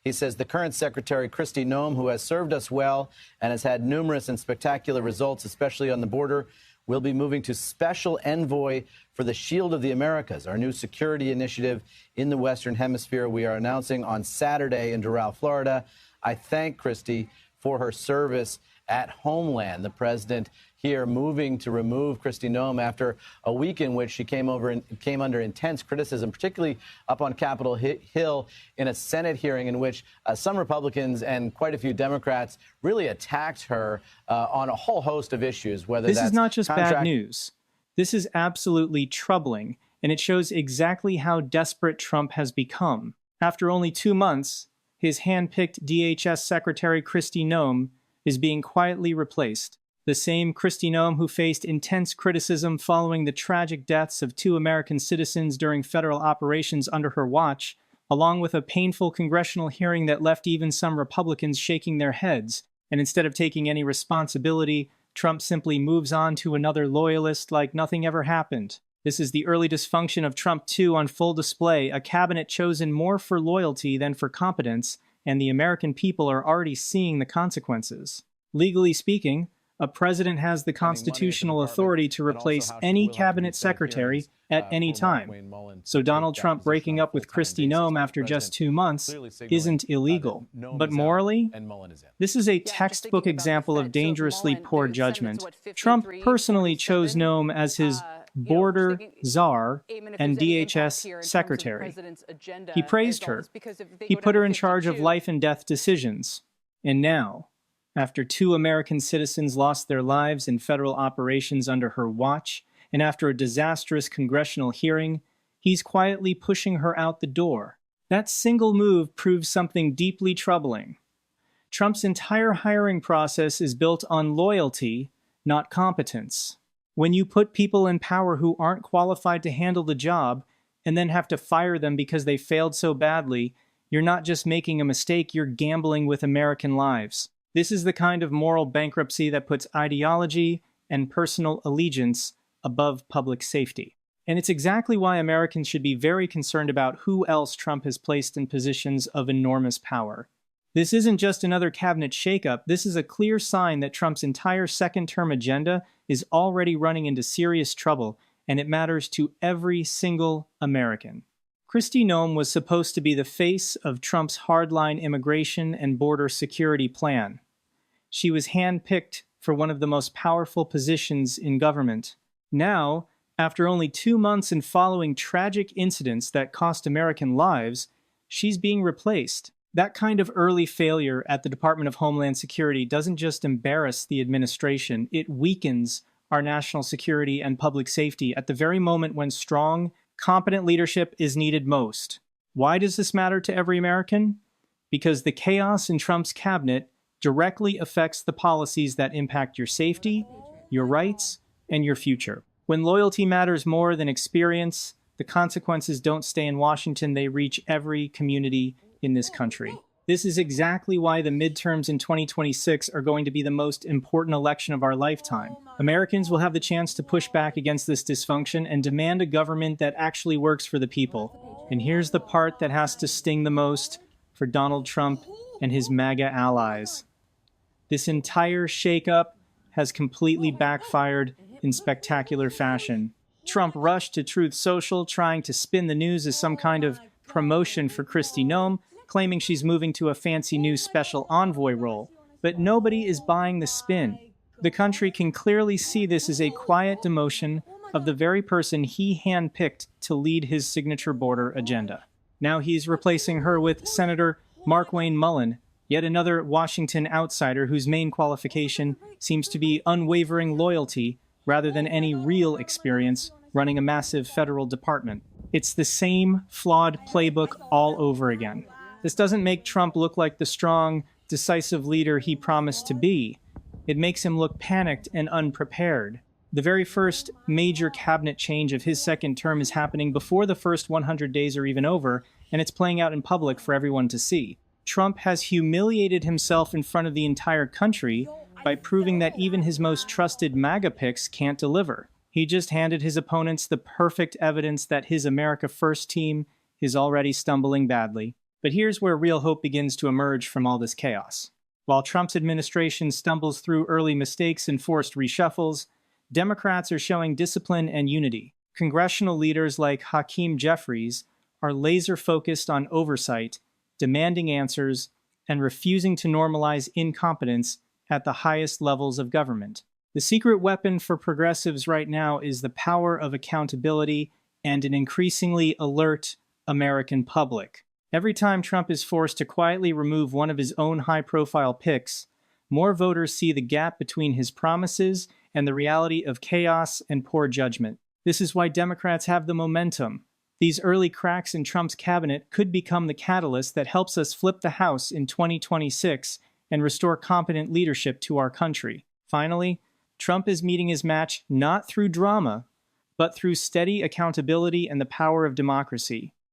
He says the current Secretary, Kristi Noem, who has served us well and has had numerous and spectacular results, especially on the border, will be moving to Special Envoy for the Shield of the Americas, our new security initiative in the Western Hemisphere we are announcing on Saturday in Doral, Florida. I thank Kristi for her service at Homeland. The president here moving to remove Kristi Noem after a week in which she came under intense criticism, particularly up on Capitol Hill in a Senate hearing in which some Republicans and quite a few Democrats really attacked her on a whole host of issues. Whether this is not just bad news. This is absolutely troubling, and it shows exactly how desperate Trump has become. After only 2 months, his hand-picked DHS Secretary Kristi Noem is being quietly replaced. The same Kristi Noem who faced intense criticism following the tragic deaths of 2 American citizens during federal operations under her watch, along with a painful congressional hearing that left even some Republicans shaking their heads. And instead of taking any responsibility, Trump simply moves on to another loyalist like nothing ever happened. This is the early dysfunction of Trump 2 on full display, a cabinet chosen more for loyalty than for competence, and the American people are already seeing the consequences. Legally speaking, a president has the constitutional authority to replace any cabinet secretary at any time. So Donald Trump breaking up with Kristi Noem after just 2 months isn't illegal. But morally, this is a textbook example of dangerously poor judgment. Trump personally chose Noem as his border czar and DHS secretary. He praised her. He put her in charge of life and death decisions. And now, after 2 American citizens lost their lives in federal operations under her watch, and after a disastrous congressional hearing, he's quietly pushing her out the door. That single move proves something deeply troubling. Trump's entire hiring process is built on loyalty, not competence. When you put people in power who aren't qualified to handle the job, and then have to fire them because they failed so badly, you're not just making a mistake, you're gambling with American lives. This is the kind of moral bankruptcy that puts ideology and personal allegiance above public safety. And it's exactly why Americans should be very concerned about who else Trump has placed in positions of enormous power. This isn't just another cabinet shakeup, this is a clear sign that Trump's entire second-term agenda is already running into serious trouble, and it matters to every single American. Kristi Noem was supposed to be the face of Trump's hardline immigration and border security plan. She was handpicked for one of the most powerful positions in government. Now, after only 2 months and following tragic incidents that cost American lives, she's being replaced. That kind of early failure at the Department of Homeland Security doesn't just embarrass the administration, it weakens our national security and public safety at the very moment when strong, competent leadership is needed most. Why does this matter to every American? Because the chaos in Trump's cabinet directly affects the policies that impact your safety, your rights, and your future. When loyalty matters more than experience, the consequences don't stay in Washington, they reach every community in this country. This is exactly why the midterms in 2026 are going to be the most important election of our lifetime. Americans will have the chance to push back against this dysfunction and demand a government that actually works for the people. And here's the part that has to sting the most for Donald Trump and his MAGA allies. This entire shakeup has completely backfired in spectacular fashion. Trump rushed to Truth Social, trying to spin the news as some kind of promotion for Kristi Noem, claiming she's moving to a fancy new special envoy role. But nobody is buying the spin. The country can clearly see this as a quiet demotion of the very person he handpicked to lead his signature border agenda. Now he's replacing her with Senator Markwayne Mullin, yet another Washington outsider whose main qualification seems to be unwavering loyalty rather than any real experience running a massive federal department. It's the same flawed playbook all over again. This doesn't make Trump look like the strong, decisive leader he promised to be. It makes him look panicked and unprepared. The very first major cabinet change of his second term is happening before the first 100 days are even over, and it's playing out in public for everyone to see. Trump has humiliated himself in front of the entire country by proving that even his most trusted MAGA picks can't deliver. He just handed his opponents the perfect evidence that his America First team is already stumbling badly. But here's where real hope begins to emerge from all this chaos. While Trump's administration stumbles through early mistakes and forced reshuffles, Democrats are showing discipline and unity. Congressional leaders like Hakeem Jeffries are laser-focused on oversight, demanding answers, and refusing to normalize incompetence at the highest levels of government. The secret weapon for progressives right now is the power of accountability and an increasingly alert American public. Every time Trump is forced to quietly remove one of his own high-profile picks, more voters see the gap between his promises and the reality of chaos and poor judgment. This is why Democrats have the momentum. These early cracks in Trump's cabinet could become the catalyst that helps us flip the House in 2026 and restore competent leadership to our country. Finally, Trump is meeting his match not through drama, but through steady accountability and the power of democracy.